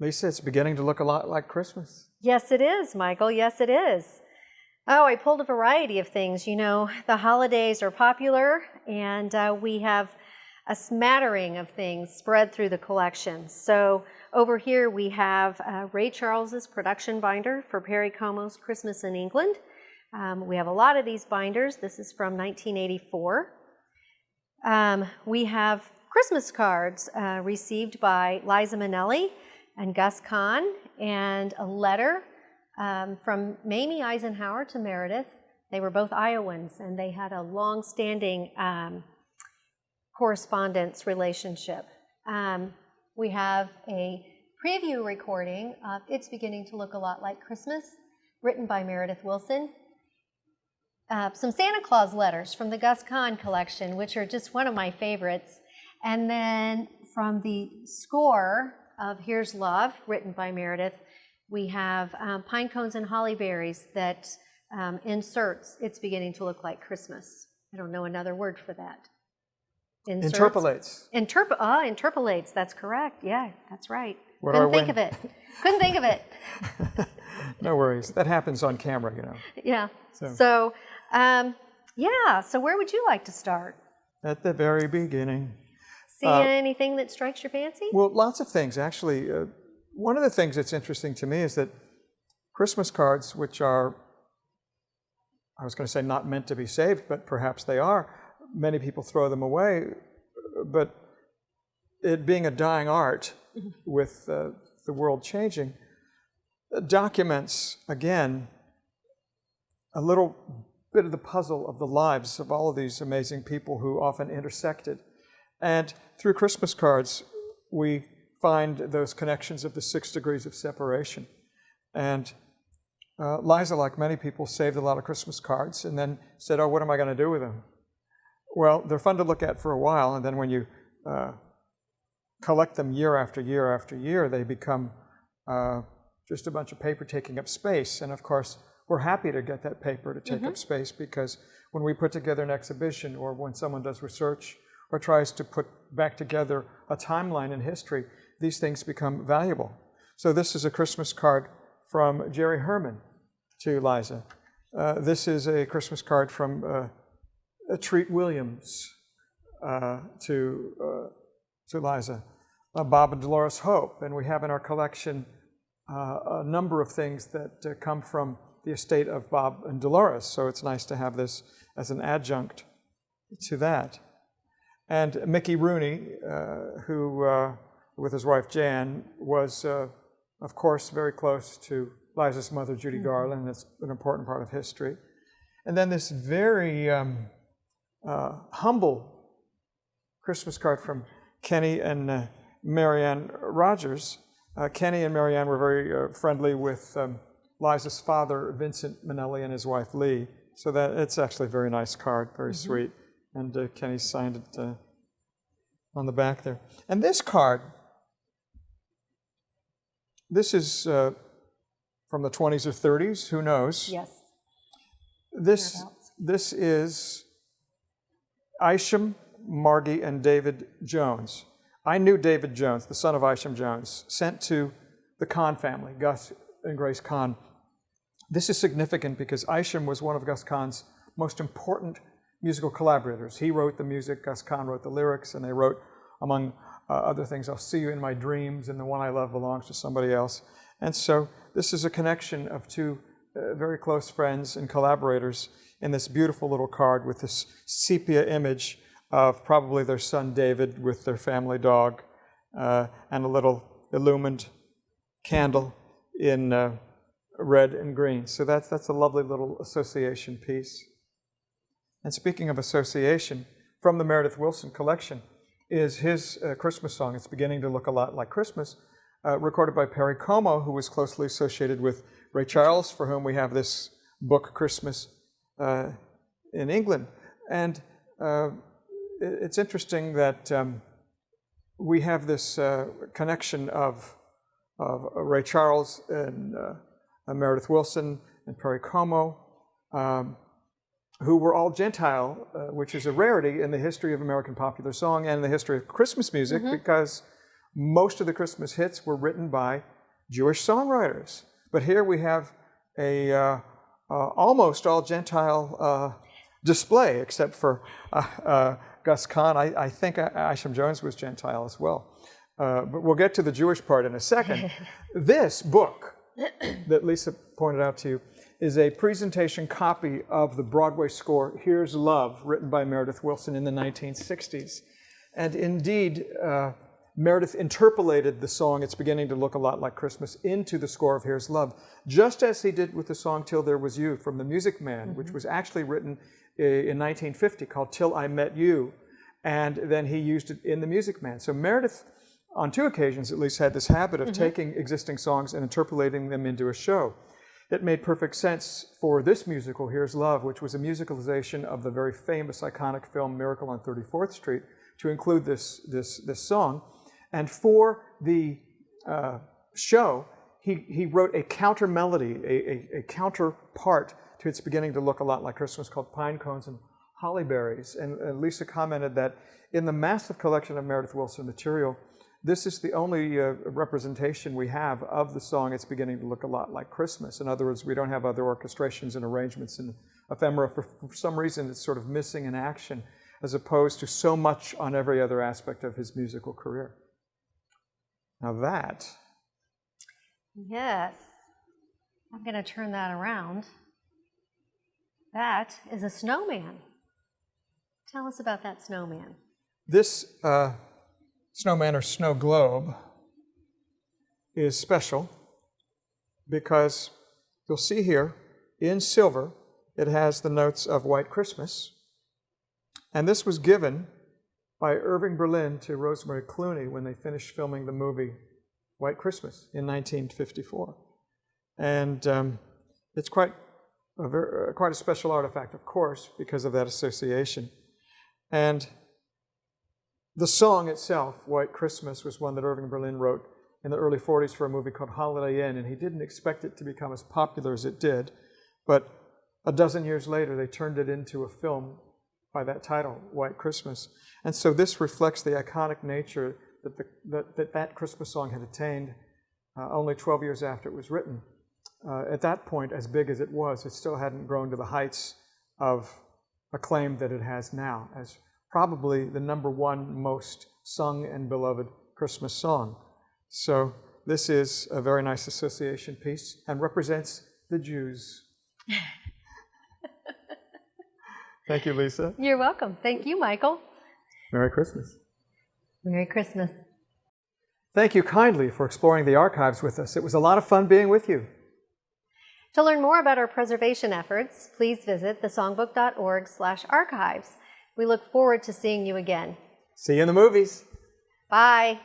Lisa, it's beginning to look a lot like Christmas. Yes, it is, Michael. Yes, it is. Oh, I pulled a variety of things. You know, the holidays are popular, and we have a smattering of things spread through the collection. So over here we have Ray Charles's production binder for Perry Como's Christmas in England. We have a lot of these binders. This is from 1984. We have Christmas cards received by Liza Minnelli and Gus Kahn, and a letter from Mamie Eisenhower to Meredith. They were both Iowans, and they had a long-standing correspondence relationship. We have a preview recording of It's Beginning to Look a Lot Like Christmas, written by Meredith Willson. Some Santa Claus letters from the Gus Kahn collection, which are just one of my favorites. And then from the score of Here's Love, written by Meredith, we have Pine Cones and Holly Berries that inserts It's Beginning to Look Like Christmas. I don't know another word for that. Interpolates. Interpolates, that's correct. Yeah, that's right. What Couldn't think of it. Couldn't think of it. No worries. That happens on camera, you know. Yeah. So where would you like to start? At the very beginning. See anything that strikes your fancy? Well, lots of things, actually. One of the things that's interesting to me is that Christmas cards, which are, I was going to say not meant to be saved, but perhaps they are. Many people throw them away, but it being a dying art with the world changing, documents, again, a little bit of the puzzle of the lives of all of these amazing people who often intersected. And through Christmas cards, we find those connections of the 6 degrees of separation. And Liza, like many people, saved a lot of Christmas cards and then said, oh, what am I going to do with them? Well, they're fun to look at for a while, and then when you collect them year after year after year, they become just a bunch of paper taking up space. And of course, we're happy to get that paper to take up space, because when we put together an exhibition, or when someone does research or tries to put back together a timeline in history, these things become valuable. So this is a Christmas card from Jerry Herman to Liza. This is a Christmas card from Treat Williams to Liza. Bob and Dolores Hope. And we have in our collection a number of things that come from the estate of Bob and Dolores. So it's nice to have this as an adjunct to that. And Mickey Rooney, who, with his wife Jan, was, of course, very close to Liza's mother, Judy Garland. That's an important part of history. And then this very humble Christmas card from Kenny and Marianne Rogers. Kenny and Marianne were very friendly with Liza's father, Vincent Minnelli, and his wife, Lee. So that it's actually a very nice card, very sweet. And Kenny signed it on the back there. And this card, this is from the 20s or 30s, who knows? Yes. This is Isham, Margie, and David Jones. I knew David Jones, the son of Isham Jones, sent to the Kahn family, Gus and Grace Kahn. This is significant because Isham was one of Gus Kahn's most important musical collaborators. He wrote the music, Gus Kahn wrote the lyrics, and they wrote, among other things, I'll See You in My Dreams, and The One I Love Belongs to Somebody Else. And so this is a connection of two very close friends and collaborators in this beautiful little card with this sepia image of probably their son David with their family dog, and a little illumined candle in red and green. So that's a lovely little association piece. And speaking of association, from the Meredith Willson collection is his Christmas song, It's Beginning to Look a Lot Like Christmas, recorded by Perry Como, who was closely associated with Ray Charles, for whom we have this book, Christmas in England. And it's interesting that we have this connection of Ray Charles and Meredith Willson and Perry Como, who were all Gentile, which is a rarity in the history of American popular song and in the history of Christmas music, because Most of the Christmas hits were written by Jewish songwriters. But here we have a almost all Gentile display, except for Gus Kahn. I think Isham Jones was Gentile as well. But we'll get to the Jewish part in a second. This book that Lisa pointed out to you is a presentation copy of the Broadway score, Here's Love, written by Meredith Willson in the 1960s. And indeed, Meredith interpolated the song, It's Beginning to Look a Lot Like Christmas, into the score of Here's Love, just as he did with the song Till There Was You from The Music Man, which was actually written in 1950, called Till I Met You, and then he used it in The Music Man. So Meredith, on 2 occasions at least, had this habit of taking existing songs and interpolating them into a show. It made perfect sense for this musical, Here's Love, which was a musicalization of the very famous, iconic film Miracle on 34th Street, to include this song. And for the show, he wrote a counter melody, a counterpart to It's Beginning to Look a Lot Like Christmas, called Pine Cones and Holly Berries. And Lisa commented that in the massive collection of Meredith Willson material, this is the only representation we have of the song It's Beginning to Look a Lot Like Christmas. In other words, we don't have other orchestrations and arrangements and ephemera. For some reason, it's sort of missing in action, as opposed to so much on every other aspect of his musical career. Now that... Yes. I'm going to turn that around. That is a snowman. Tell us about that snowman. This snowman, or snow globe, is special because you'll see here in silver it has the notes of White Christmas, and this was given by Irving Berlin to Rosemary Clooney when they finished filming the movie White Christmas in 1954. And it's quite a special artifact, of course, because of that association. And the song itself, White Christmas, was one that Irving Berlin wrote in the early 40s for a movie called Holiday Inn, and he didn't expect it to become as popular as it did, but a dozen years later they turned it into a film by that title, White Christmas. And so this reflects the iconic nature that Christmas song had attained only 12 years after it was written. At that point, as big as it was, it still hadn't grown to the heights of acclaim that it has now, as probably the #1 most sung and beloved Christmas song. So this is a very nice association piece and represents the Jews. Thank you, Lisa. You're welcome. Thank you, Michael. Merry Christmas. Merry Christmas. Thank you kindly for exploring the archives with us. It was a lot of fun being with you. To learn more about our preservation efforts, please visit thesongbook.org/archives. We look forward to seeing you again. See you in the movies. Bye.